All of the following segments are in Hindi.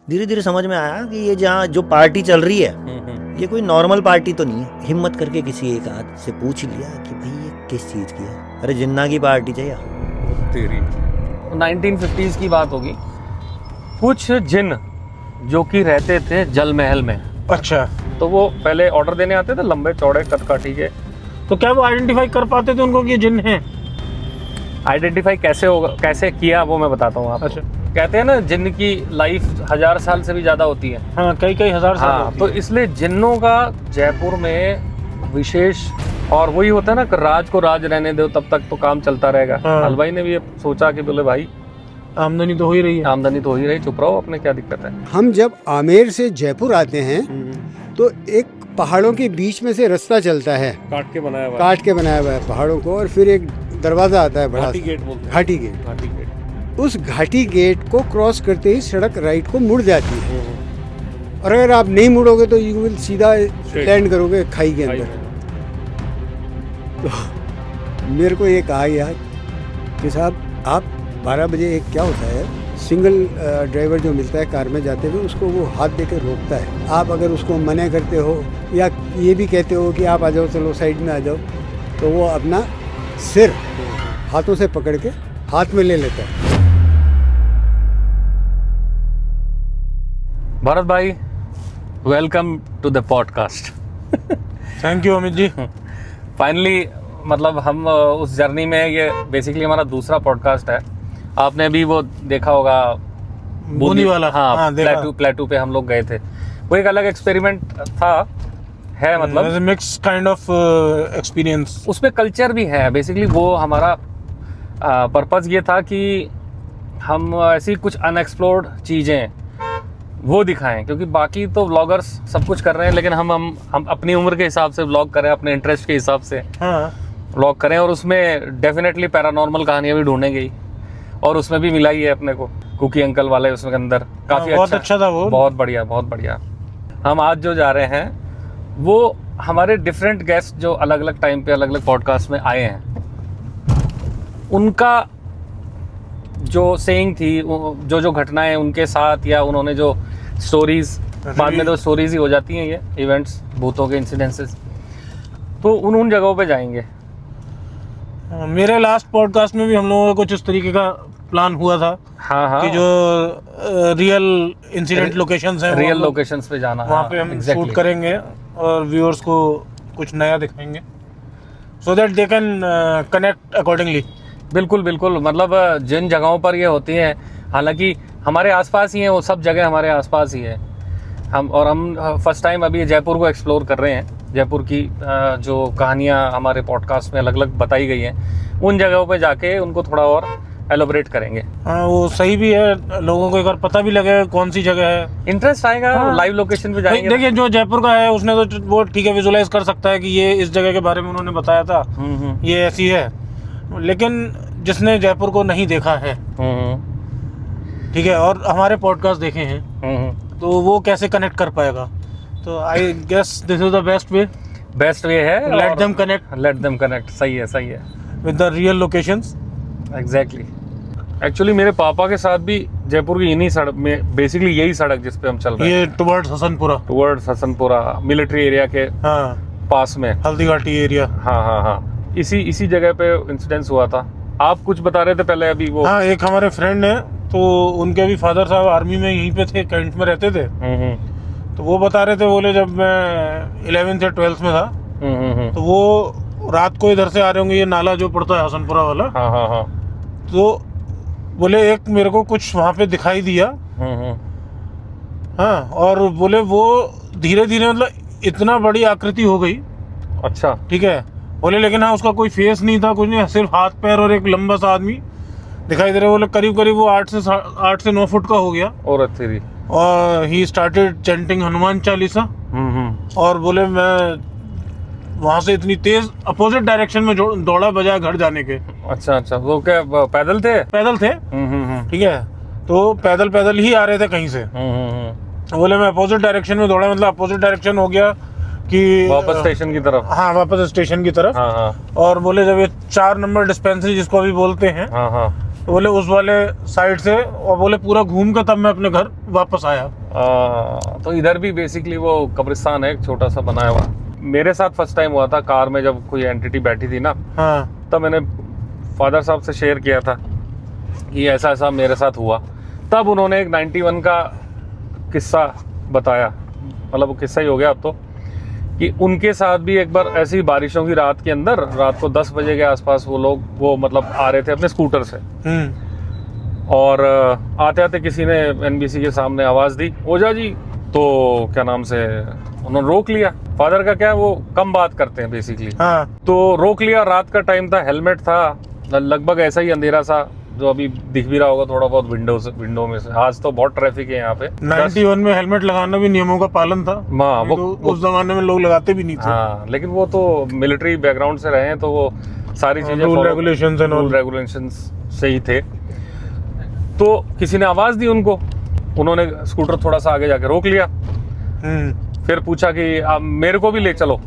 धीरे धीरे समझ में आया कि ये जहाँ जो पार्टी चल रही है ये कोई नॉर्मल पार्टी तो नहीं है। हिम्मत करके किसी एक आध से पूछ लिया कि भाई ये किस चीज़ की है। अरे जिन्ना की पार्टी चाहिए तेरी। 1950s की बात होगी। कुछ जिन जो कि रहते थे जल महल में। अच्छा, तो वो पहले ऑर्डर देने आते थे, लंबे चौड़े कदकाठी के। तो क्या वो आइडेंटिफाई कर पाते थे उनको कि ये जिन है? आइडेंटिफाई कैसे होगा, कैसे किया वो मैं बताता हूँ आपको। अच्छा। कहते हैं ना जिन की लाइफ 1000 साल से भी ज़्यादा होती है। हाँ, कई हजार साल हाँ, होती तो है। इसलिए जिन्नों का जयपुर में विशेष, और वही होता है ना कि राज को राज रहने दो, तब तक तो काम चलता रहेगा। हाँ। हलवाई ने भी ये सोचा कि बोले भाई आमदनी तो हो ही रही है। आमदनी तो हो ही रही, चुप रहो, अपने क्या दिक्कत है। हम जब आमेर से जयपुर आते हैं तो एक पहाड़ों के बीच में से रास्ता चलता है, काट के बनाया हुआ है। काट के बनाया हुआ है पहाड़ों को, और फिर एक दरवाजा आता है बड़ा घाटी सा, गेट बोलते हैं। घाटी गेट। घाटी गेट। उस घाटी गेट को क्रॉस करते ही सड़क राइट को मुड़ जाती है, और अगर आप नहीं मुड़ोगे तो यू विल सीधा लैंड करोगे खाई के अंदर। तो मेरे को ये कहा गया कि साहब आप 12 बजे एक क्या होता है, सिंगल ड्राइवर जो मिलता है कार में जाते हुए, उसको वो हाथ दे के रोकता है। आप अगर उसको मना करते हो या ये भी कहते हो कि आप आ जाओ, चलो साइड में आ जाओ, तो वो अपना सिर हाथों से पकड़ के हाथ में ले लेता है। भरत भाई, welcome to the podcast. Thank you Amit ji. Finally मतलब हम उस जर्नी में, ये बेसिकली हमारा दूसरा पॉडकास्ट है। आपने भी वो देखा होगा बूंदी वाला। हाँ, देखा। प्लेटू पे हम लोग गए थे। वो एक अलग एक्सपेरिमेंट था, है मतलब मिक्स काइंड ऑफ एक्सपीरियंस। उसमें कल्चर भी है। बेसिकली वो हमारा पर्पस ये था कि हम ऐसी कुछ अनएक्सप्लोर्ड चीज़ें वो दिखाएं, क्योंकि बाकी तो व्लॉगर्स सब कुछ कर रहे हैं, लेकिन हम अपनी उम्र के हिसाब से व्लॉग करें, अपने इंटरेस्ट के हिसाब से हाँ, व्लॉग करें। और उसमें डेफिनेटली पैरानॉर्मल कहानियाँ भी ढूंढेंगे ही, और उसमें भी मिला ही है अपने को कुकी अंकल वाले उसमें अंदर काफ़ी बहुत अच्छा था वो। बहुत बढ़िया, बहुत बढ़िया। हम आज जो जा रहे हैं वो हमारे डिफरेंट गेस्ट जो अलग अलग टाइम पे अलग अलग पॉडकास्ट में आए हैं, उनका जो सेइंग थी, जो घटनाएं उनके साथ, या उन्होंने जो स्टोरीज, बाद में तो स्टोरीज ही हो जाती हैं ये इवेंट्स, भूतों के इंसिडेंसेस, तो उन जगहों पे जाएंगे। मेरे लास्ट पॉडकास्ट में भी हम लोगों का कुछ इस तरीके का प्लान हुआ था। हाँ, कि जो रियल इंसिडेंट लोकेशंस हैं, रियल लोकेशंस पे जाना, वहाँ पे हम शूट करेंगे और व्यूअर्स को कुछ नया दिखाएंगे, so that they can connect accordingly. बिल्कुल बिल्कुल। मतलब जिन जगहों पर ये होती हैं, हालांकि हमारे आसपास ही हैं, वो सब जगह हमारे आसपास ही है। हम फर्स्ट टाइम अभी जयपुर को एक्सप्लोर कर रहे हैं। जयपुर की जो कहानियाँ हमारे पॉडकास्ट में अलग अलग बताई गई हैं, उन जगहों पे जाके उनको थोड़ा और एलोबरेट करेंगे। हाँ, वो सही भी है, लोगों को एक बार पता भी लगे कौन सी जगह है, इंटरेस्ट आएगा। हाँ। लाइव लोकेशन पे जाएंगे। देखिए, जो जयपुर का है उसने तो वो ठीक है, विजुलाइज कर सकता है कि ये इस जगह के बारे में उन्होंने बताया था, ये ऐसी है। लेकिन जिसने जयपुर को नहीं देखा है, ठीक है, और हमारे पॉडकास्ट देखे हैं, तो वो कैसे कनेक्ट कर पाएगा? तो I guess this is the best way है। लेट देम कनेक्ट सही है with the real locations. Exactly. Actually मेरे पापा के साथ भी जयपुर की इन्हीं सड़क में, बेसिकली यही सड़क जिस पे हम चल रहे हैं, ये टुवर्ड्स हसनपुरा मिलिट्री एरिया के पास में, हल्दी घाटी एरिया। हाँ, इसी जगह पे इंसिडेंस हुआ था। आप कुछ बता रहे थे पहले अभी वो। हाँ, एक हमारे फ्रेंड है, तो उनके भी फादर साहब आर्मी में यहीं पे थे, कैंट में रहते थे। तो वो बता रहे थे, बोले जब मैं 11th या 12th में था, तो वो रात को इधर से आ रहे होंगे, ये नाला जो पड़ता है हसनपुरा वाला। हाँ। तो बोले एक मेरे को कुछ वहाँ पे दिखाई दिया। हाँ, और बोले वो धीरे धीरे मतलब इतना बड़ी आकृति हो गई। अच्छा, ठीक है। बोले लेकिन हाँ, उसका कोई फेस नहीं था, कुछ नहीं, सिर्फ हाथ पैर और एक लंबा सा आदमी दिखाई दे रहा। बोले करीब वो 8 से 9 फुट का हो गया। और he started chanting Hanuman Chalisa. और बोले मैं वहाँ से इतनी तेज अपोजिट डायरेक्शन में दौड़ा बजाय घर जाने के। अच्छा, वो क्या पैदल थे? ठीक है, तो पैदल ही आ रहे थे कहीं से। बोले मैं अपोजिट डायरेक्शन में दौड़ा, मतलब अपोजिट डायरेक्शन हो गया कि वापस स्टेशन की तरफ। हाँ, वापस स्टेशन की तरफ। हाँ। और बोले जब ये 4 नंबर डिस्पेंसरी जिसको अभी बोलते हैं, बोले उस वाले साइड से, और बोले पूरा घूम के तब मैं अपने घर वापस आया। तो इधर भी बेसिकली वो कब्रिस्तान है, एक छोटा सा बनाया हुआ। मेरे साथ फर्स्ट टाइम हुआ था कार में, जब कोई एंटिटी बैठी थी ना, हाँ तब मैंने फादर साहब से शेयर किया था कि ऐसा ऐसा मेरे साथ हुआ। तब उन्होंने एक 91 का किस्सा बताया, मतलब वो किस्सा ही हो गया अब तो, कि उनके साथ भी एक बार ऐसी बारिशों की रात के अंदर, रात को 10 बजे के आसपास वो मतलब आ रहे थे अपने स्कूटर से, और आते आते किसी ने एनबीसी के सामने आवाज़ दी, ओझा जी, तो क्या नाम से उन्होंने रोक लिया। फादर का क्या है, वो कम बात करते हैं बेसिकली, हाँ। तो रोक लिया। रात का टाइम था, हेलमेट था, लगभग ऐसा ही अंधेरा सा जो अभी दिख भी रहा होगा थोड़ा बहुत विंडो में से। आज तो बहुत ट्रैफिक है यहाँ पे। 91 में हेलमेट लगाना भी नियमों का पालन था। हाँ, वो उस जमाने में लोग लगाते भी नहीं थे। हाँ, लेकिन वो तो मिलिट्री बैकग्राउंड से रहे हैं, तो वो सारी चीजें रूल रेगुलेशंस से ही थे। तो किसी ने आवाज दी उनको, उन्होंने स्कूटर थोड़ा सा आगे जाके रोक लिया, फिर पूछा कि आप मेरे को भी ले चलो।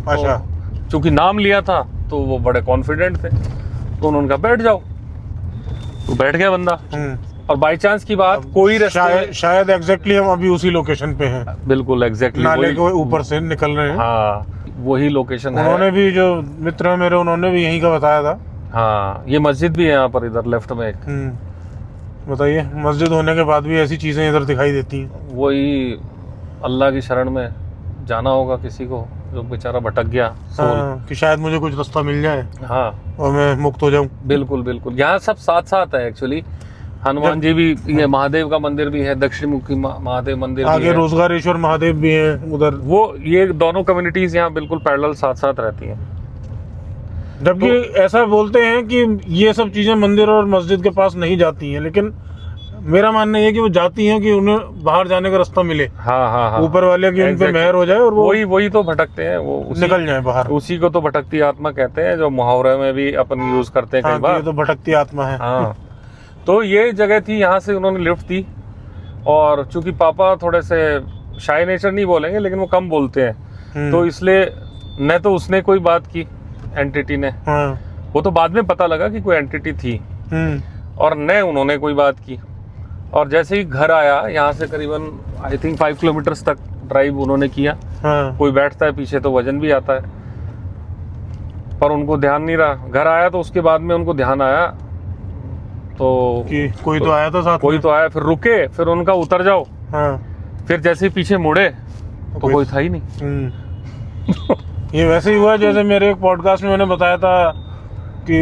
अच्छा। तो चूंकि नाम लिया था तो वो बड़े कॉन्फिडेंट थे, तो उन्होंने कहा बैठ जाओ, तो बैठ गया बंदा। और बाई चांस की बात, कोई शायद एग्जैक्टली हम अभी उसी लोकेशन पे हैं। बिल्कुल एग्जैक्टली नाले के ऊपर से निकल रहे हैं। हाँ, वही लोकेशन है। उन्होंने भी, जो मित्र है मेरे, उन्होंने भी यहीं का बताया था। हाँ, ये मस्जिद भी है यहाँ पर, इधर लेफ्ट में एक। बताइए, मस्जिद होने के बाद भी ऐसी चीजें इधर दिखाई देती हैं। वही अल्लाह की शरण में जाना होगा किसी को, जो बेचारा भटक गया। हाँ, कि शायद मुझे कुछ रास्ता मिल जाए, हाँ, और मैं मुक्त हो जाऊं। बिल्कुल बिल्कुल, यहाँ सब साथ साथ है एक्चुअली। हनुमान जी भी, ये महादेव का मंदिर भी है, दक्षिण मुखी महादेव मंदिर आगे भी है, रोजगारेश्वर महादेव भी हैं उधर। वो ये दोनों कम्युनिटीज यहाँ बिल्कुल पैरेलल साथ साथ रहती हैं। जबकि ऐसा बोलते हैं कि ये सब चीजें मंदिर और मस्जिद के पास नहीं जाती हैं, लेकिन मेरा मानना ये है कि वो जाती हैं कि उन्हें बाहर जाने का रास्ता मिले। हाँ हाँ हाँ, ऊपर वाले की उन पे मेहर हो जाए और वो वही तो भटकते हैं, वो निकल जाए बाहर। उसी को तो भटकती आत्मा कहते हैं, जो मुहावरे में भी अपन यूज करते हैं कई बार। ये तो भटकती आत्मा है। हाँ, तो ये जगह थी, यहाँ से उन्होंने लिफ्ट दी। और चूंकि पापा थोड़े से शाय नेचर नहीं बोलेंगे, लेकिन वो कम बोलते हैं, तो इसलिए न तो उसने कोई बात की एंटिटी ने, वो तो बाद में पता लगा कि कोई एंटिटी थी, और न उन्होंने कोई बात की। और जैसे ही घर आया, यहाँ से करीबन आई थिंक 5 किलोमीटर्स तक ड्राइव उन्होंने किया। कोई बैठता है पीछे तो वजन भी आता है, पर उनको ध्यान नहीं रहा। घर आया तो उसके बाद में उनको ध्यान आया, तो कि कोई तो आया था साथ, कोई तो आया। फिर रुके, फिर उनका उतर जाओ। फिर जैसे ही पीछे मुड़े तो कोई था ही नहीं। ये वैसे ही हुआ जैसे मेरे एक पॉडकास्ट में मैंने बताया था कि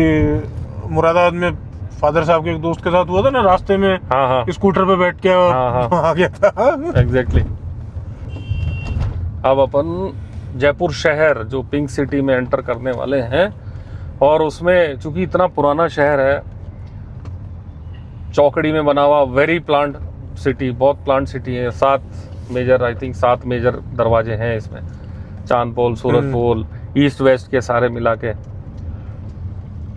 मुरादाबाद में फादर साहब के एक दोस्त के साथ हुआ था ना, रास्ते में स्कूटर पे बैठ के आ गया था। एग्जैक्टली। अब अपन जयपुर शहर, जो पिंक सिटी में एंटर करने वाले हैं, और उसमें चूंकि इतना पुराना शहर है, चौकड़ी में बना हुआ, वेरी प्लांट सिटी, बहुत प्लांट सिटी है। 7 मेजर दरवाजे हैं इसमें, चांद पोल, सूरज पोल, ईस्ट वेस्ट के सारे मिला के।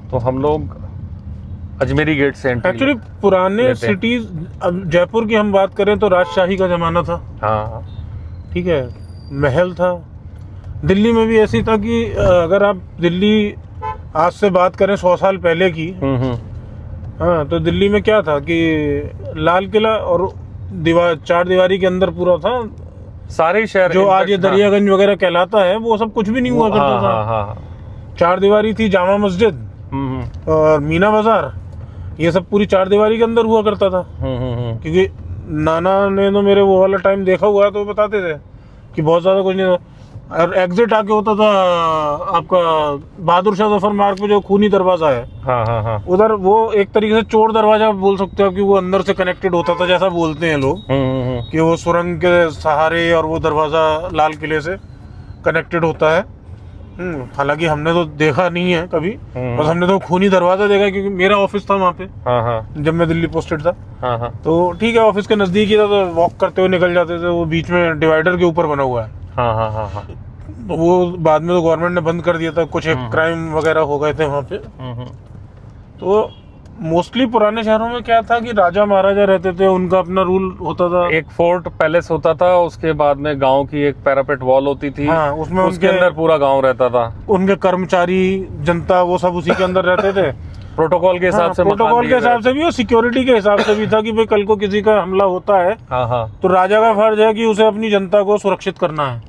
तो हम लोग अजमेरी गेट से एंट्री। एक्चुअली पुराने सिटीज, अब जयपुर की हम बात करें तो राजशाही का जमाना था। हाँ, ठीक है, महल था। दिल्ली में भी ऐसी था कि अगर आप दिल्ली आज से बात करें 100 साल पहले की, हाँ, तो दिल्ली में क्या था कि लाल किला और चार दीवारी के अंदर पूरा था। सारे शहर जो आज ये दरियागंज वगैरह कहलाता है, वो सब कुछ भी नहीं हुआ करता था। चार दीवारी थी, जामा मस्जिद और मीना बाजार, ये सब पूरी चार दीवारी के अंदर हुआ करता था। क्योंकि नाना ने तो मेरे वो वाला टाइम देखा हुआ है, तो बताते थे कि बहुत ज्यादा कुछ नहीं था। और एग्जिट आके होता था आपका बहादुर शाह जफर मार्ग पे जो खूनी दरवाजा है, उधर वो एक तरीके से चोर दरवाजा बोल सकते हो, कि वो अंदर से कनेक्टेड होता था, जैसा बोलते हैं लोग कि वो सुरंग के सहारे और वो दरवाजा लाल किले से कनेक्टेड होता है। हालांकि हमने तो देखा नहीं है कभी, बस हमने तो खूनी दरवाजा देखा, क्योंकि मेरा ऑफिस था वहाँ पे जब मैं दिल्ली पोस्टेड था। तो ठीक है, ऑफिस के नजदीक ही था, तो वॉक करते हुए निकल जाते थे। वो बीच में डिवाइडर के ऊपर बना हुआ है। तो वो बाद में तो गवर्नमेंट ने बंद कर दिया था, कुछ एक क्राइम वगैरह हो गए थे वहाँ पे। तो मोस्टली पुराने शहरों में क्या था कि राजा महाराजा रहते थे, उनका अपना रूल होता था। एक फोर्ट पैलेस होता था, उसके बाद में गांव की एक पैरापेट वॉल होती थी। हाँ, उसके अंदर पूरा गांव रहता था। उनके कर्मचारी, जनता, वो सब उसी के अंदर रहते थे। प्रोटोकॉल के हिसाब से प्रोटोकॉल के हिसाब से भी और सिक्योरिटी के हिसाब से भी था कि भाई कल को किसी का हमला होता है तो राजा का फर्ज है कि उसे अपनी जनता को सुरक्षित करना है।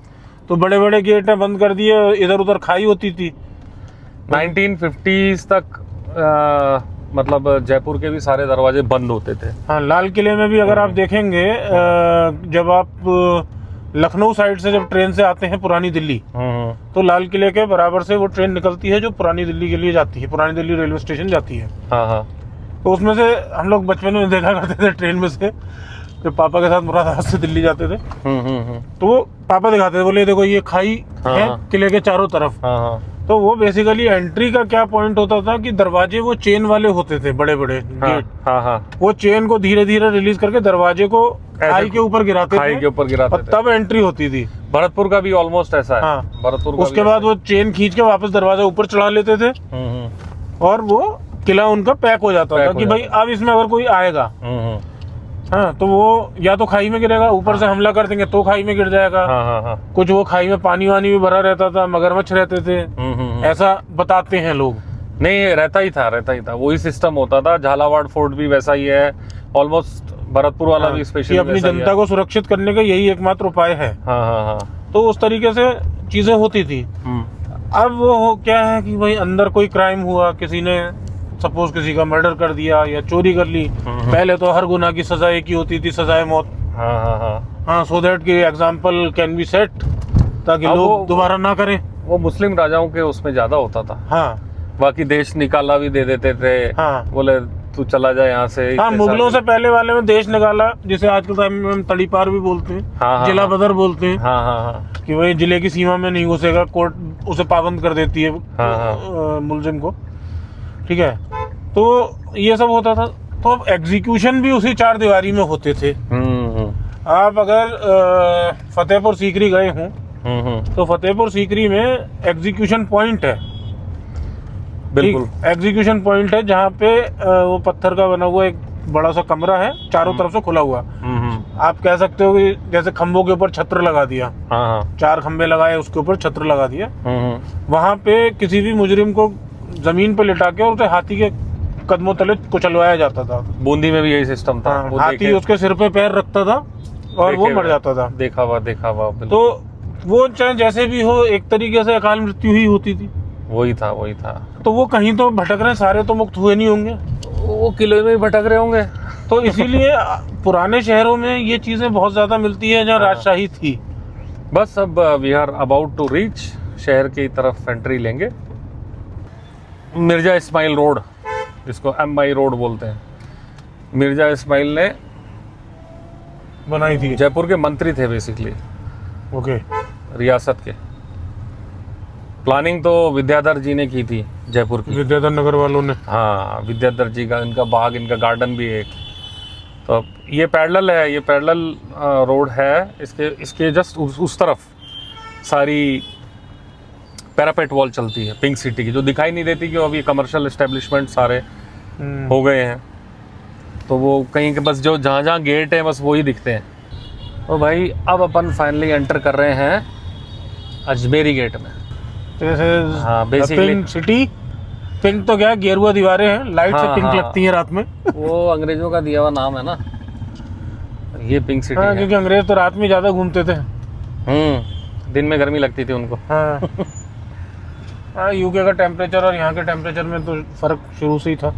तो बड़े बड़े गेट बंद कर दिए, इधर उधर खाई होती थी। 1950s तक मतलब जयपुर के भी सारे दरवाजे बंद होते थे। हाँ, लाल किले में भी अगर आप देखेंगे जब आप लखनऊ साइड से जब ट्रेन से आते हैं पुरानी दिल्ली, तो लाल किले के बराबर से वो ट्रेन निकलती है जो पुरानी दिल्ली के लिए जाती है, पुरानी दिल्ली रेलवे स्टेशन जाती है। तो उसमें से हम लोग बचपन में देखा करते थे, ट्रेन में से जब पापा के साथ मुरादाबाद से दिल्ली जाते थे तो वो पापा दिखाते थे, बोले देखो ये खाई है किले के चारों तरफ। तो वो बेसिकली एंट्री का क्या पॉइंट होता था कि दरवाजे वो चेन वाले होते थे, बड़े बड़े गेट। वो चेन को धीरे धीरे रिलीज करके दरवाजे को खाई के ऊपर गिराते थे, तब एंट्री होती थी। भरतपुर का भी ऑलमोस्ट ऐसा है। हाँ, भरतपुर उसके बाद वो चेन खींच के वापस दरवाजा ऊपर चढ़ा लेते थे और वो किला उनका पैक हो जाता था कि भाई अब इसमें अगर कोई आएगा हाँ तो वो या तो खाई में गिरेगा, ऊपर से हमला कर देंगे तो खाई में गिर जाएगा। कुछ वो खाई में पानी वानी भी भरा रहता था, मगरमच्छ रहते थे, ऐसा बताते हैं लोग। नहीं, रहता ही था, वही सिस्टम होता था। झालावाड़ फोर्ट भी वैसा ही है ऑलमोस्ट, भरतपुर वाला भी स्पेशली अपनी जनता को सुरक्षित करने का यही एकमात्र उपाय है। तो उस तरीके से चीजें होती थी। अब वो क्या है कि भाई अंदर कोई क्राइम हुआ, किसी ने सपोज किसी का मर्डर कर दिया या चोरी कर ली, पहले तो हर गुनाह की सजा एक ही होती थी, सजाए मौत। हाँ, सो दैट की एग्जाम्पल कैन बी सेट, ताकि लोग दोबारा ना करें। वो मुस्लिम राजाओं के उसमें ज्यादा होता था। हाँ, बाकी देश निकाला भी दे देते थे। हाँ, बोले तू चला जाए यहाँ से। हाँ, मुगलों से पहले वाले में देश निकाला, जिसे आज के टाइम में हम तड़ीपार भी बोलते हैं, जिला बदर बोलते हैं। कि भाई जिले की सीमा में नहीं घुसेगा, कोर्ट उसे पाबंद कर देती है मुलजिम को। ठीक है, तो ये सब होता था। तो अब एग्जीक्यूशन भी उसी चार दीवारी में होते थे। आप अगर फतेहपुर सीकरी गए हों तो फतेहपुर सीकरी में एग्जीक्यूशन पॉइंट है, बिल्कुल एग्जीक्यूशन पॉइंट है, जहाँ पे वो पत्थर का बना हुआ एक बड़ा सा कमरा है, चारों तरफ से खुला हुआ। आप कह सकते हो कि जैसे खंभों के ऊपर छत्र लगा दिया, 4 खंभे लगाए, उसके ऊपर छत्र लगा दिया। वहां पे किसी भी मुजरिम को जमीन पे लिटा के और उसे हाथी के कदमों तले कुचलवाया जाता था। बूंदी में भी यही सिस्टम था। हाथी उसके सिर पे पैर रखता था और वो मर जाता था। देखा हुआ तो वो चाहे जैसे भी हो, एक तरीके से अकाल मृत्यु ही होती थी। वही था। तो वो कहीं तो भटक रहे, सारे तो मुक्त हुए नहीं होंगे, वो किले में ही भटक रहे होंगे। तो इसीलिए पुराने शहरों में ये चीजें बहुत ज्यादा मिलती है जहाँ राजशाही थी। बस अब we are about to reach, शहर की तरफ एंट्री लेंगे। मिर्जा इस्माइल रोड, जिसको MI रोड बोलते हैं, मिर्जा इस्माइल ने बनाई थी। जयपुर के मंत्री थे बेसिकली, ओके, रियासत के। प्लानिंग तो विद्याधर जी ने की थी, जयपुर की, विद्याधर नगर वालों ने। हाँ, विद्याधर जी का इनका बाग, इनका गार्डन भी एक। तो ये पैरेलल है, ये पैरेलल रोड है। इसके जस्ट उस तरफ सारी पैरापेट वॉल चलती है पिंक सिटी की, जो दिखाई नहीं देती, क्यों अभी कमर्शियल एस्टेब्लिशमेंट सारे हो गए हैं। तो वो कहीं के बस जो जहाँ गेट है बस वही दिखते हैं। तो भाई अब अपन फाइनली एंटर कर रहे हैं अजमेरी गेट में। हाँ, बेसिकली पिंक सिटी, पिंक तो क्या, गेरुआ दीवारें हैं, लाइट से पिंक लगती हैं रात में। वो अंग्रेजों का दिया हुआ नाम है ना, ये पिंक सिटी है। क्योंकि अंग्रेज तो रात में ज्यादा घूमते थे। दिन में गर्मी लगती थी उनको। हाँ, यूके का टेम्परेचर और यहाँ के टेम्परेचर में तो फर्क शुरू से ही था।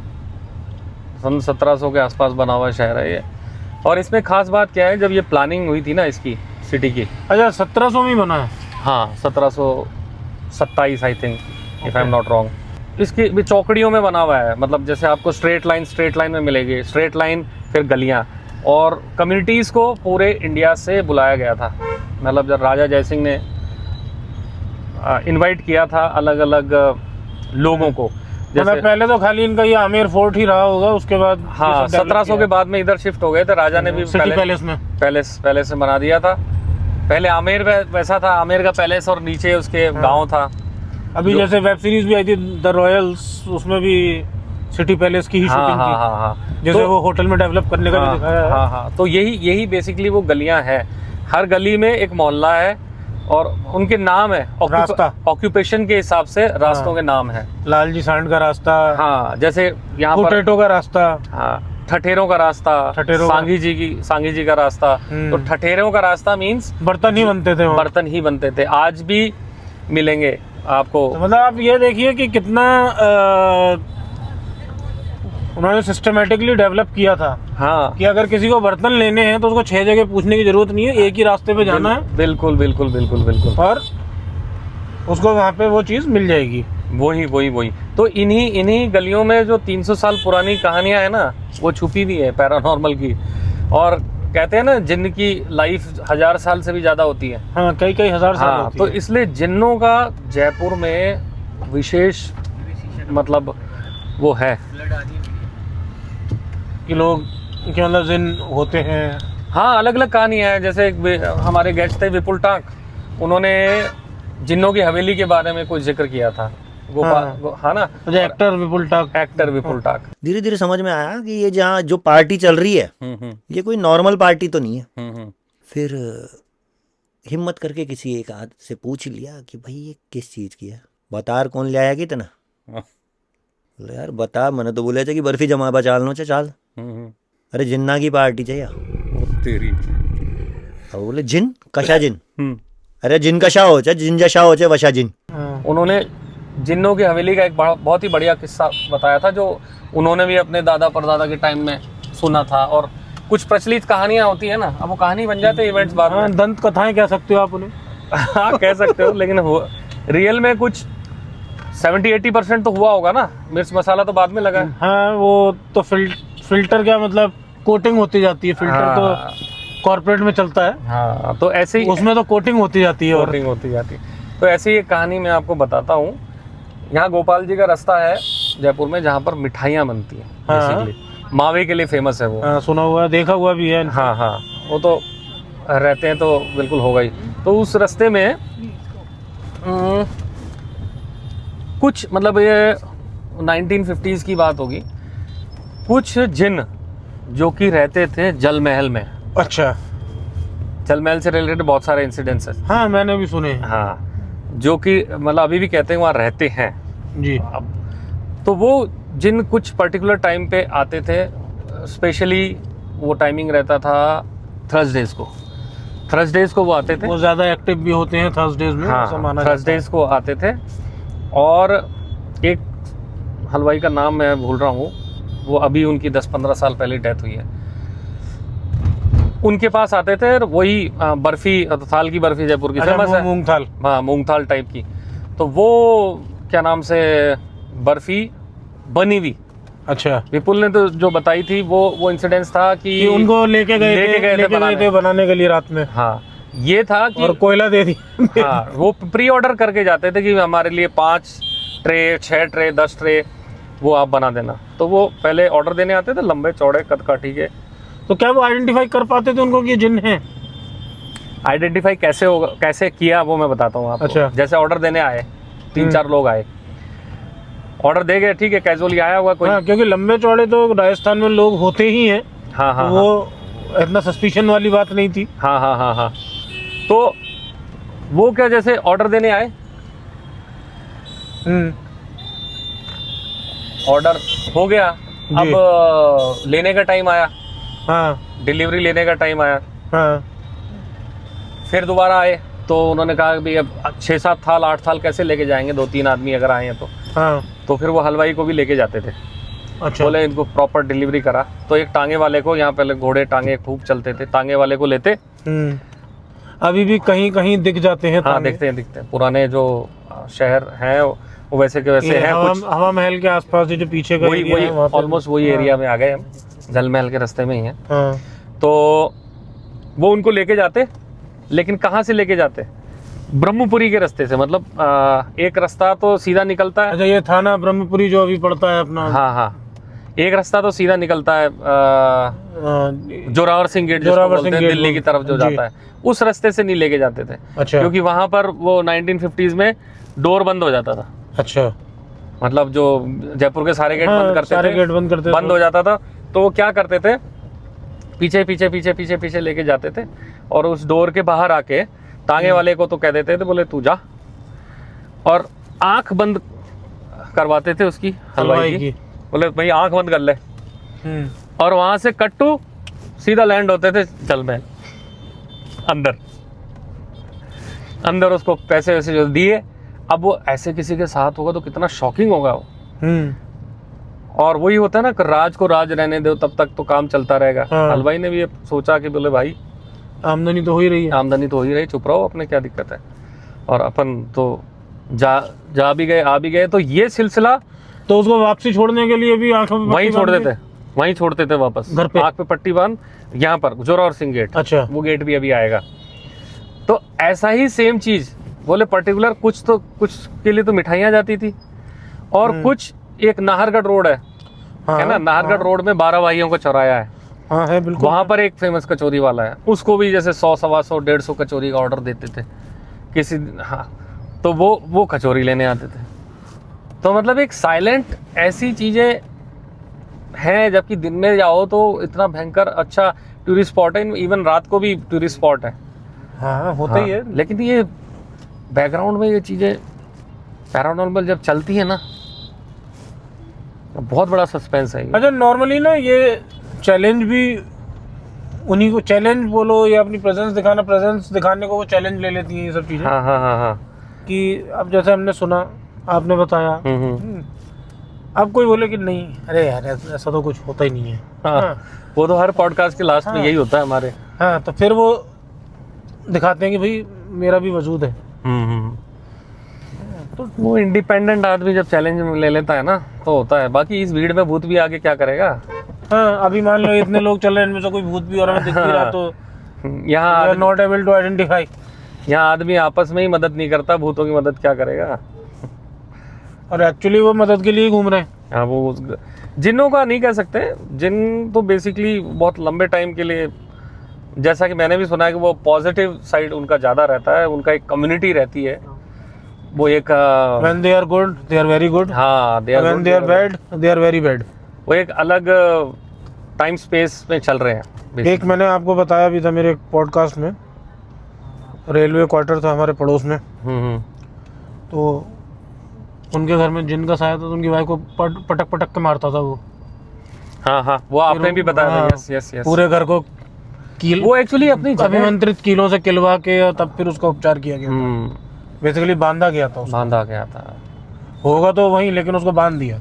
सन 1700 के आसपास बना हुआ शहर है ये। और इसमें खास बात क्या है, जब ये प्लानिंग हुई थी ना इसकी सिटी की, अच्छा 1700 में ही बना है। हाँ, 1727 I think, if I am not wrong. इसकी भी चौकड़ियों में बना हुआ है, मतलब जैसे आपको स्ट्रेट लाइन में मिलेगी, स्ट्रेट लाइन, फिर गलियाँ। और कम्युनिटीज़ को पूरे इंडिया से बुलाया गया था, मतलब जब राजा जयसिंह ने इनवाइट किया था अलग अलग लोगों को। जैसे पहले तो खाली इनका ये आमेर फोर्ट ही रहा होगा, उसके बाद हाँ 1700 के बाद में इधर शिफ्ट हो गए थे। राजा ने भी पैलेस में बना दिया था। पहले आमेर वैसा था, आमेर का पैलेस और नीचे उसके गांव था। अभी जैसे वेब सीरीज भी आई थी द रॉयल्स, उसमें भी सिटी पैलेस की ही शूटिंग थी, जैसे वो होटल में डेवलप करने का भी दिखाया है। तो यही बेसिकली वो गलियां हैं। हर गली में एक मोहल्ला है और उनके नाम है, रास्ता। ऑक्यूपेशन के हिसाब से रास्तों के नाम है। लालजी सांड का रास्ता, हाँ, जैसे यहाँ पर पोटैटो का रास्ता, हाँ, ठठेरों का रास्ता, सांगी जी का रास्ता। तो ठठेरों का रास्ता मीन्स बर्तन ही बनते थे वहाँ। बर्तन ही बनते थे, आज भी मिलेंगे आपको। तो मतलब आप ये देखिए कि कितना उन्होंने सिस्टमेटिकली डेवलप किया था। हाँ, कि अगर किसी को बर्तन लेने हैं तो उसको 6 जगह पूछने की जरूरत नहीं है, एक ही रास्ते पे जाना है बिल्कुल बिल्कुल बिल्कुल बिल्कुल, और उसको वहाँ पे वो चीज़ मिल जाएगी। वही तो इन्हीं गलियों में जो 300 साल पुरानी कहानियां है ना, वो छुपी हुई है पैरानॉर्मल की। और कहते हैं ना, जिन्न की लाइफ 1000 साल से भी ज्यादा होती है। हाँ, कई हजार साल हाँ, होती तो है। इसलिए जिन्नों का जयपुर में विशेष मतलब वो है कि लोग कि मतलब जिन होते हैं। हाँ, अलग अलग कहानियां हैं। जैसे हमारे गेस्ट थे विपुल टाक, उन्होंने जिन्नों की हवेली के बारे में कुछ जिक्र किया था। हाँ ना, एक्टर विपुल टाक। धीरे धीरे समझ में आया कि ये जहाँ जो पार्टी चल रही है ये कोई नॉर्मल पार्टी तो नहीं है। फिर हिम्मत करके किसी एक आध से पूछ लिया कि भाई ये किस चीज़ की है, बता कौन ले आया कितना। बोले यार बता, मैंने तो बोले कि बर्फी जमा बचाल नो चाल। अरे जिन्ना की पार्टी चाहिए तेरी। अब बोले जिन कशा जिन, अरे जिन कशा हो चाहे जिन जशा हो चाहे वशा जिन। उन्होंने जिन्नों की हवेली का एक बहुत ही बढ़िया किस्सा बताया था, जो उन्होंने भी अपने दादा परदादा के टाइम में सुना था। और कुछ प्रचलित कहानियां होती है ना, अब वो कहानी बन जाते हैं इवेंट्स बाद में। दंत कथाएं कह सकते हो आप उन्हें। हाँ, कह सकते हो, लेकिन रियल में कुछ 70-80% तो हुआ होगा ना। मिर्च मसाला तो बाद में लगा है। हाँ, वो तो फिल्टर क्या मतलब कोटिंग होती जाती है। फिल्टर तो कॉर्पोरेट में चलता है। हाँ, तो ऐसे ही उसमें तो कोटिंग होती जाती है। कोटिंग होती जाती है। तो ऐसी एक कहानी मैं आपको बताता हूँ। यहाँ गोपाल जी का रास्ता है जयपुर में, जहाँ पर मिठाइयाँ बनती हैं। बेसिकली मावे के लिए फेमस है वो। हाँ, सुना हुआ, देखा हुआ भी है। हाँ, वो तो रहते हैं तो बिल्कुल होगा ही। तो उस रास्ते में कुछ मतलब ये 1950s की बात होगी, कुछ जिन जो कि रहते थे जल महल में। अच्छा, जल महल से रिलेटेड बहुत सारे इंसिडेंट्स हैं। हाँ, मैंने भी सुने। हाँ, जो कि मतलब अभी भी कहते हैं वहाँ रहते हैं जी। अब तो वो जिन कुछ पर्टिकुलर टाइम पे आते थे, स्पेशली वो टाइमिंग रहता था थर्सडेज को वो आते थे। वो ज़्यादा एक्टिव भी होते हैं थर्सडेज में। हाँ, थर्सडेज को आते थे। और एक हलवाई का नाम मैं भूल रहा हूँ, वो अभी उनकी 10-15 साल पहले डेथ हुई है। उनके पास आते थे, वही बर्फी, थाल की बर्फी जयपुर की फेमस है। मूंग थाल। हाँ, मूंग थाल टाइप की। तो वो क्या नाम से बर्फी बनी हुई। अच्छा, विपुल ने तो जो बताई थी वो इंसिडेंस था कि उनको लेके गए थे बनाने के लिए रात में। हाँ, ये था कि और कोयला दे दी। हाँ, वो प्री ऑर्डर करके जाते थे कि हमारे लिए 5 ट्रे, 6 ट्रे, 10 ट्रे वो आप बना देना। तो वो पहले ऑर्डर देने आते थे, लंबे चौड़े कद काठी के। तो क्या वो आइडेंटिफाई कर पाते थे उनको कि जिन है? आइडेंटिफाई कैसे होगा, कैसे किया वो मैं बताता हूँ आपको। अच्छा। जैसे ऑर्डर देने आए 3-4 लोग आए, ऑर्डर दे गए, ठीक है, कैजुअली आया हुआ कोई। हाँ, क्योंकि लंबे चौड़े तो राजस्थान में लोग होते ही हैं। हाँ, वो इतना सस्पिशन वाली बात नहीं थी। हाँ। तो वो क्या, जैसे ऑर्डर देने आए, ऑर्डर हो गया, अब लेने का टाइम आया। हाँ, डिलीवरी लेने का टाइम आया। हाँ, फिर दोबारा आए तो उन्होंने कहा कि अब 6-7 थाल 8 थाल कैसे लेके जाएंगे, 2-3 आदमी अगर आए हैं तो। हाँ। तो फिर वो हलवाई को भी लेके जाते थे। अच्छा। बोले इनको प्रॉपर डिलीवरी करा। तो एक टांगे वाले को, यहाँ पहले घोड़े टांगे खूब चलते थे, टांगे वाले को लेते। अभी भी कहीं कहीं दिख जाते हैं। हाँ, दिखते हैं। पुराने जो शहर हैं वो वैसे के वैसे हैं। कुछ हवा महल के आसपास जो पीछे का वही ऑलमोस्ट वही एरिया में आ गए हम, जल महल के रास्ते में ही है। हाँ। तो वो उनको लेके जाते, लेकिन कहाँ से लेके जाते? ब्रह्मपुरी के रास्ते से। मतलब एक रास्ता तो सीधा निकलता है। अच्छा, ये थाना ब्रह्मपुरी जो अभी पड़ता है अपना। हाँ, एक रास्ता तो सीधा निकलता है जोरावर सिंह गेट, दिल्ली की तरफ जो जाता है, उस रास्ते से नहीं लेके जाते थे। अच्छा। क्योंकि वहां पर वो 1950s में डोर बंद हो जाता था। अच्छा। मतलब जो जयपुर के सारे गेट बंद करते सारे थे, गेट बंद हो जाता था। तो वो क्या करते थे, पीछे लेके जाते थे और उस डोर के बाहर आके टांगे वाले को तो कह देते थे, बोले तू जा, और आंख बंद करवाते थे उसकी हलवाई की, बोले भाई आंख बंद कर ले, और वहां से कट्टू सीधा लैंड होते थे जल महल अंदर उसको पैसे वैसे जो दिए। अब वो ऐसे किसी के साथ होगा तो कितना शॉकिंग होगा वो। और वही होता है ना कि राज को राज रहने दो, तब तक तो काम चलता रहेगा। हाँ। हलवाई ने भी ये सोचा कि बोले भाई आमदनी तो हो ही रही है, आमदनी तो हो ही रही, चुप रहो, अपने क्या दिक्कत है। और अपन तो जा भी गए, आ भी गए। तो ये सिलसिला तो उसको वापसी छोड़ने के लिए भी आंखों में वहीं पट्टी छोड़ बांध देते, वहीं छोड़ते थे वापस घर पे? आंख पे पट्टी बांध, यहाँ पर जोरावर सिंह गेट, अच्छा। वो गेट भी अभी आएगा। तो ऐसा ही सेम चीज, बोले पर्टिकुलर कुछ के लिए तो मिठाइयाँ जाती थी, और कुछ एक नाहरगढ़ रोड है ना, नाहरगढ़ रोड में 12 भाइयों को चौराया है। हाँ है बिल्कुल। वहां पर एक फेमस कचौरी वाला है, उसको भी जैसे 100, 125, 150 कचौरी का ऑर्डर देते थे किसी। हाँ, तो वो कचौरी लेने आते थे। तो मतलब एक साइलेंट ऐसी चीजें हैं, जबकि दिन में जाओ तो इतना भयंकर अच्छा टूरिस्ट स्पॉट है, इवन रात को भी टूरिस्ट स्पॉट है। हाँ होता ही है। लेकिन ये बैकग्राउंड में ये चीजें पैरानॉर्मल जब चलती है ना, बहुत बड़ा सस्पेंस है ये। अच्छा, नॉर्मली ना ये चैलेंज भी उन्हीं को चैलेंज बोलो या अपनी प्रेजेंस दिखाने को वो चैलेंज ले लेती हैं ये सब चीजें। हाँ हाँ हाँ हाँ। कि अब जैसे हमने सुना, आपने बताया, अब कोई बोले कि नहीं अरे यार ऐसा तो कुछ होता ही नहीं है। हाँ, वो तो हर पॉडकास्ट के लास्ट में यही होता है हमारे। हाँ, तो फिर वो दिखाते हैं कि भाई मेरा भी वजूद है। तो वो इंडिपेंडेंट आदमी जब चैलेंज ले लेता है ना तो होता है। बाकी इस भीड़ में भूत भी आगे क्या करेगा। हाँ, अभी मान लो इतने लोग चल रहे हैं, इनमें से कोई भूत भी और हमें दिख भी रहा तो यहाँ नॉट एबल टू आइडेंटिफाई। यहाँ आदमी आपस में ही मदद नहीं करता, भूतों की मदद क्या करेगा। और एक्चुअली वो मदद के लिए ही घूम रहे हैं। हाँ, वो जिन्नों का नहीं कह सकते, जिन तो बेसिकली बहुत लंबे टाइम के लिए, जैसा कि मैंने भी सुना है कि वो पॉजिटिव साइड उनका ज़्यादा रहता है, उनका एक कम्युनिटी रहती है। वो एक when they are good they are very good, हाँ, when they are bad they are very bad। वो एक अलग टाइम स्पेस में चल रहे हैं। एक मैंने आपको बताया भी था मेरे एक पॉडकास्ट में, रेलवे क्वार्टर था हमारे पड़ोस में, तो उनके घर में जिन का साया था तो उनकी वाइफ को पटक के मारता था वो। हाँ हाँ, वो आपने भी बताया था। Yes yes yes. पूरे घर को कील, वो एक्चुअली अपनी अभिमंत्रित कीलों से किलवा के तब फिर उसका उपचार किया गया। बेसिकली बांधा गया था उसको। बांधा गया था, होगा तो वहीं, लेकिन उसको बांध दिया।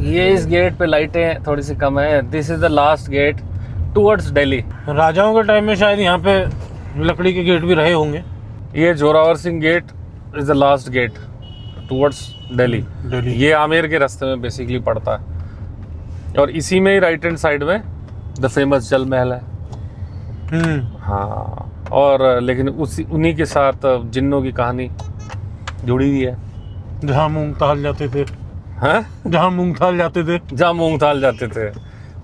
ये इस गेट पे लाइटें थोड़ी सी कम है। This is the last gate towards Delhi. राजाओं के टाइम में शायद यहाँ पे लकड़ी के गेट भी रहे होंगे। ये Zorawar Singh gate is the last gate towards Delhi. ये आमेर के रास्ते में बेसिकली पड़ता है, और इसी में ही राइट हैंड साइड में द फेमस जल महल है। हाँ, और लेकिन उन्हीं के साथ जिन्नों की कहानी जुड़ी हुई है। जहाँ मूंगताल जाते थे। हाँ, जहाँ मूंगताल जाते थे। जहाँ मूंगताल जाते थे,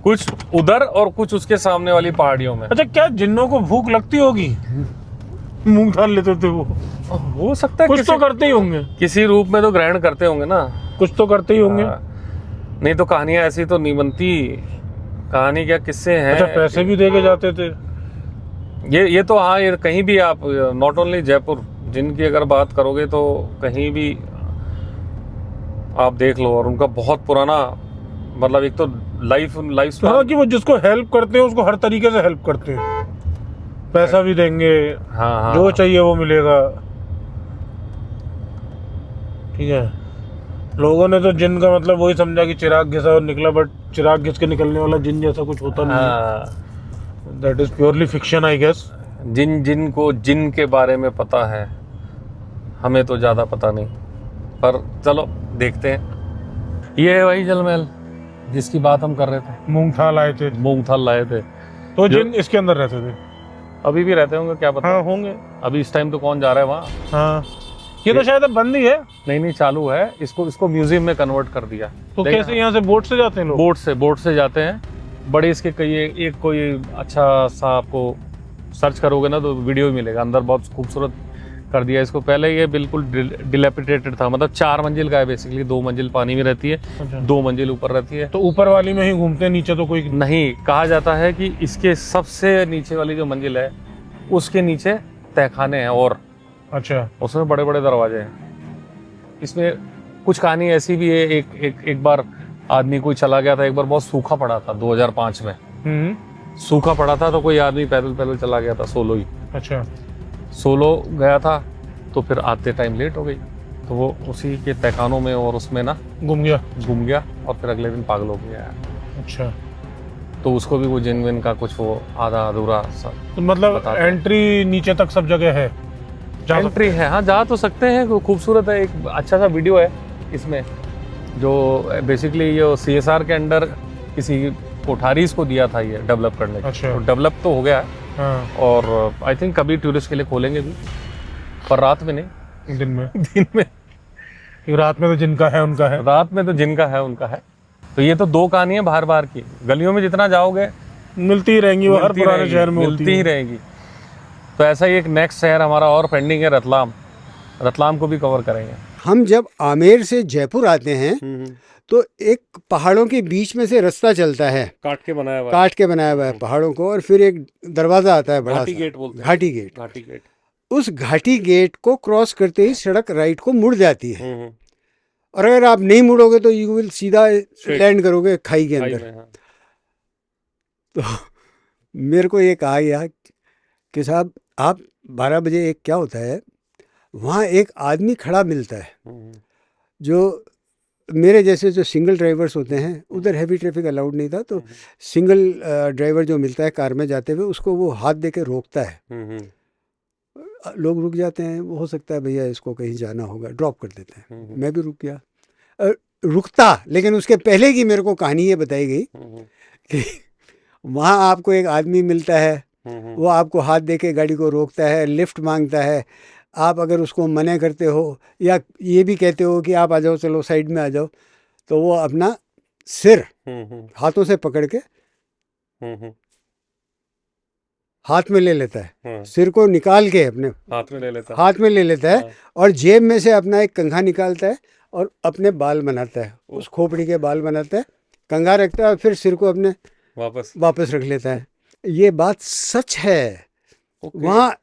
कुछ उधर और कुछ उसके सामने वाली पहाड़ियों में। अच्छा, क्या जिन्नों को भूख लगती होगी? मूंगताल लेते थे वो। हो सकता है कुछ तो करते ही होंगे, किसी रूप में तो ग्रहण करते होंगे ना, कुछ तो करते ही होंगे। नहीं तो कहानियां ऐसी तो नहीं बनती। कहानी क्या, किस्से हैं। अच्छा, पैसे भी दे के जाते थे। ये तो हाँ, ये कहीं भी आप, नॉट ओनली जयपुर, जिनकी अगर बात करोगे तो कहीं भी आप देख लो, और उनका बहुत पुराना, मतलब एक तो लाइफ हाँ, कि वो जिसको हेल्प करते हैं उसको हर तरीके से हेल्प करते हैं। पैसा भी देंगे, हाँ, जो चाहिए वो मिलेगा। ठीक है, लोगों ने तो जिन का मतलब वही समझा कि चिराग घिसा और निकला, बट चिराग घिस के निकलने वाला जिन जैसा कुछ होता नहीं। That is purely fiction I guess. जिन को जिन के बारे में पता है, हमें तो ज़्यादा पता नहीं, पर चलो देखते हैं। ये है वही जल महल जिसकी बात हम कर रहे थे। मूंगताल आए थे, मूंगताल लाए थे, तो जिन इसके अंदर रहते थे। अभी भी रहते होंगे, क्या पता। हाँ, होंगे। अभी इस टाइम तो कौन जा रहा है वहाँ। हाँ, ये तो शायद अब बंद ही है। नहीं, चालू है। इसको म्यूजियम में कन्वर्ट कर दिया। तो कैसे यहाँ से बोट से जाते हैं लोग? बोट से जाते हैं। बड़े इसके कई एक कोई अच्छा सा आपको सर्च करोगे ना तो वीडियो भी मिलेगा। अंदर बहुत खूबसूरत कर दिया इसको। पहले ये बिल्कुल डिलेपिटेटेड था, मतलब 4 मंजिल का है बेसिकली। 2 मंजिल पानी में रहती है। अच्छा। 2 मंजिल ऊपर रहती है। तो ऊपर वाली में ही घूमते हैं, नीचे तो कोई नहीं। कहा जाता है कि इसके सबसे नीचे वाली जो मंजिल है उसके नीचे तहखाने हैं और अच्छा उसमें बड़े बड़े दरवाजे हैं। इसमें कुछ कहानी ऐसी भी है, एक बार आदमी कोई चला गया था, एक बार बहुत सूखा पड़ा था 2005 में। सूखा पड़ा था तो कोई आदमी पैदल पैदल चला गया था, सोलो ही। अच्छा सोलो गया था तो फिर आते टाइम लेट हो गई, तो वो उसी के तहखानों में और उसमें ना घूम गया और फिर अगले दिन पागल हो गया। अच्छा तो उसको भी वो जिन का कुछ वो आधा अधूरा सा तो मतलब एंट्री नीचे तक सब जगह है, एंट्री है। हाँ, जा तो सकते हैं, खूबसूरत है। एक अच्छा सा वीडियो है इसमें जो बेसिकली ये CSR के अंडर किसी कोठारीज को दिया था ये डेवलप करने का। अच्छा। तो डेवलप तो हो गया है। हाँ। और आई थिंक कभी टूरिस्ट के लिए खोलेंगे भी, पर रात में नहीं, दिन में दिन में। रात में तो जिनका है उनका है, रात में तो जिनका है उनका है। तो ये तो दो कहानी है बाहर बाहर की। गलियों में जितना जाओगे मिलती ही रहेंगी, वो हर पुराने शहर में मिलती ही रहेगी। तो ऐसा ही एक नेक्स्ट शहर हमारा और पेंडिंग है, रतलाम। रतलाम को भी कवर करेंगे। हम जब आमेर से जयपुर आते हैं तो एक पहाड़ों के बीच में से रास्ता चलता है, काट के बनाया हुआ है पहाड़ों को, और फिर एक दरवाजा आता है बड़ा घाटी सा, गेट बोलते हैं। घाटी गेट। उस घाटी गेट को क्रॉस करते ही सड़क राइट को मुड़ जाती है, और अगर आप नहीं मुड़ोगे तो यू विल सीधा लैंड करोगे खाई के अंदर। तो मेरे को ये कहा गया कि साहब आप 12 बजे एक क्या होता है, वहाँ एक आदमी खड़ा मिलता है जो मेरे जैसे जो सिंगल ड्राइवर्स होते हैं, उधर हैवी ट्रैफिक अलाउड नहीं था, तो सिंगल ड्राइवर जो मिलता है कार में जाते हुए, उसको वो हाथ दे के रोकता है। लोग रुक जाते हैं, वो हो सकता है भैया इसको कहीं जाना होगा, ड्रॉप कर देते हैं। मैं भी रुक गया, रुकता, लेकिन उसके पहले की मेरे को कहानी ये बताई गई कि वहाँ आपको एक आदमी मिलता है, वो आपको हाथ दे के गाड़ी को रोकता है, लिफ्ट मांगता है। आप अगर उसको मना करते हो या ये भी कहते हो कि आप आ जाओ, चलो साइड में आ जाओ, तो वो अपना सिर हाथों से पकड़ के हाथ में ले लेता है, सिर को निकाल के अपने हाथ में ले लेता है, और जेब में से अपना एक कंघा निकालता है और अपने बाल बनाता है, उस खोपड़ी के बाल बनाता है, कंघा रखता है और फिर सिर को अपने वापस रख लेता है। ये बात सच है। वहाँ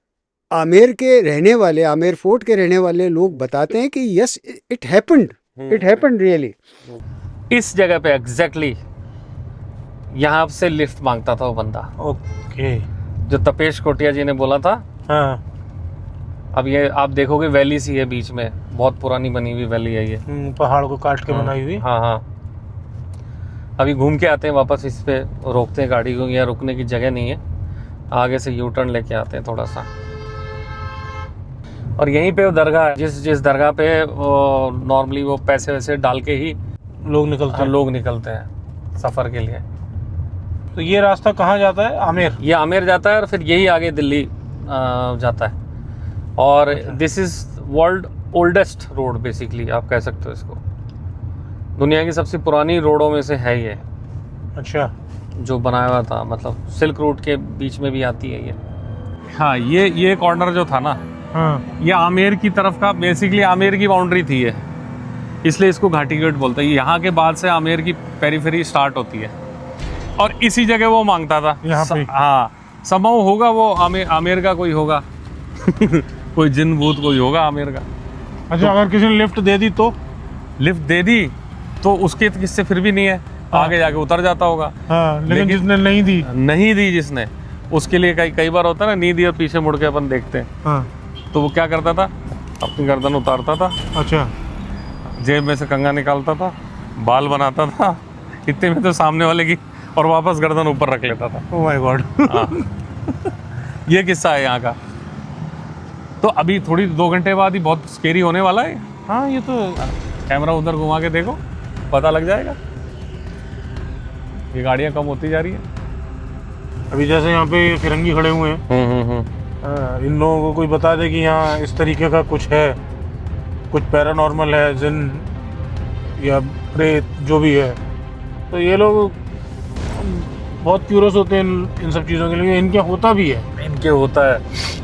आमेर के रहने वाले, आमेर फोर्ट के रहने वाले लोग बताते हैं कि यस इट हैपेंड रियली। इस जगह पे एग्जैक्टली यहाँ से लिफ्ट मांगता था वो बंदा। ओके। जो तपेश कोटिया जी ने बोला था। हाँ। अब ये आप देखोगे वैली सी है बीच में, बहुत पुरानी बनी हुई वैली है ये, पहाड़ को काट के बनाई हुई। हाँ। अभी घूम के आते हैं वापस, इस पे रोकते हैं गाड़ी को, यहाँ रुकने की जगह नहीं है, आगे से यू टर्न लेके आते हैं थोड़ा सा। और यहीं पे वो दरगाह है, जिस दरगाह पे नॉर्मली वो पैसे वैसे डाल के ही लोग निकलते हैं सफ़र के लिए। तो ये रास्ता कहाँ जाता है? आमेर। ये आमेर जाता है और फिर यही आगे दिल्ली जाता है। और this is world oldest road basically, आप कह सकते हो इसको। दुनिया की सबसे पुरानी रोडों में से है ये। अच्छा। जो बनाया हुआ था, मतलब सिल्क रूट के बीच में भी आती है ये। हाँ, ये कॉर्नर जो था ना, हाँ, ये आमेर की तरफ का, बेसिकली आमेर की बाउंड्री थी ये, इसलिए इसको घाटी गेट बोलते हैं। यहाँ के बाद से आमेर की पेरीफेरी स्टार्ट होती है, और इसी जगह वो मांगता था यहाँ पे। हाँ, संभव होगा वो आमेर का कोई होगा कोई जिन भूत कोई होगा आमेर का। अच्छा, अगर किसी ने लिफ्ट दे दी तो? लिफ्ट दे दी तो उसके किस्से फिर भी नहीं है, आगे जाके उतर जाता होगा। हाँ, लेकिन जिसने नहीं दी जिसने, उसके लिए कई बार होता है ना, नहीं दिया, पीछे मुड़ के अपन देखते हैं। हाँ। तो वो क्या करता था, अपनी गर्दन उतारता था। अच्छा। जेब में से कंघा निकालता था, बाल बनाता था, इतने में तो सामने वाले की, और वापस गर्दन ऊपर रख लेता था। Oh my God. ये किस्सा है यहाँ का। तो अभी थोड़ी 2 घंटे बाद ही बहुत स्केरी होने वाला है। हाँ, ये तो कैमरा उधर घुमा के देखो, पता लग जाएगा। ये गाड़ियाँ कम होती जा रही है। अभी जैसे यहाँ पे फिरंगी खड़े हुए हैं, इन लोगों को कोई बता दे कि यहाँ इस तरीके का कुछ है, कुछ पैरानॉर्मल है, जिन या प्रेत जो भी है, तो ये लोग बहुत क्यूरियस होते हैं इन सब चीज़ों के लिए। इनके होता भी है, इनके होता है,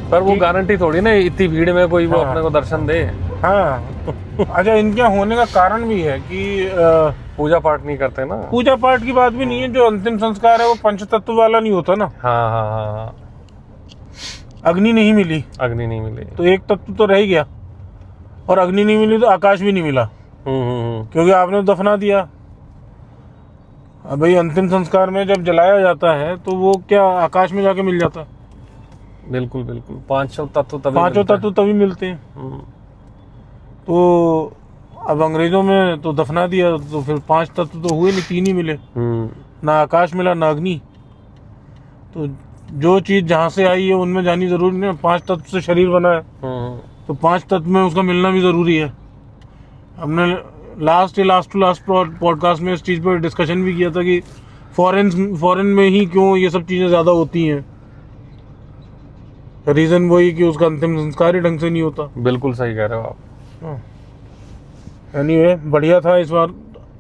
पर वो गारंटी थोड़ी ना इतनी भीड़ में कोई वो अपने को दर्शन दे। हाँ। अच्छा, इनके होने का कारण भी है कि पूजा पाठ नहीं करते ना। पूजा पाठ की बात भी नहीं है, जो अंतिम संस्कार है वो पंचतत्व वाला नहीं होता ना। हाँ। अग्नि नहीं मिली, अग्नि नहीं मिली। तो एक तत्व तो रह ही गया, और अग्नि नहीं मिली तो आकाश भी नहीं मिला, क्योंकि आपने दफना दिया। अब भाई अंतिम संस्कार में जब जलाया जाता है तो वो क्या आकाश में जाके मिल जाता है? बिल्कुल बिल्कुल, पांचों तत्व तभी मिलते हैं। तो अब अंग्रेजों में तो दफना दिया, तो फिर 5 तत्व तो हुए नहीं, 3 ही मिले, ना आकाश मिला ना अग्नि। तो जो चीज जहाँ से आई है उनमें जानी जरूरी नहीं, 5 तत्व से शरीर बना है, तो 5 तत्व में उसका मिलना भी जरूरी है। हमने लास्ट पॉडकास्ट में इस चीज पर डिस्कशन भी किया था कि फॉरेन में ही क्यों ये सब चीजें ज्यादा होती हैं। रीजन वही कि उसका अंतिम संस्कार ही ढंग से नहीं होता। बिल्कुल सही कह रहे हो आप। एनीवे, बढ़िया था इस बार,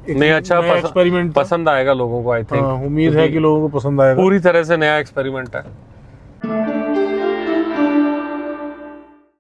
नहीं अच्छा एक्सपेरिमेंट पसंद आएगा लोगों को, आई थिंक। उम्मीद है कि लोगों को पसंद आएगा। पूरी तरह से नया एक्सपेरिमेंट है।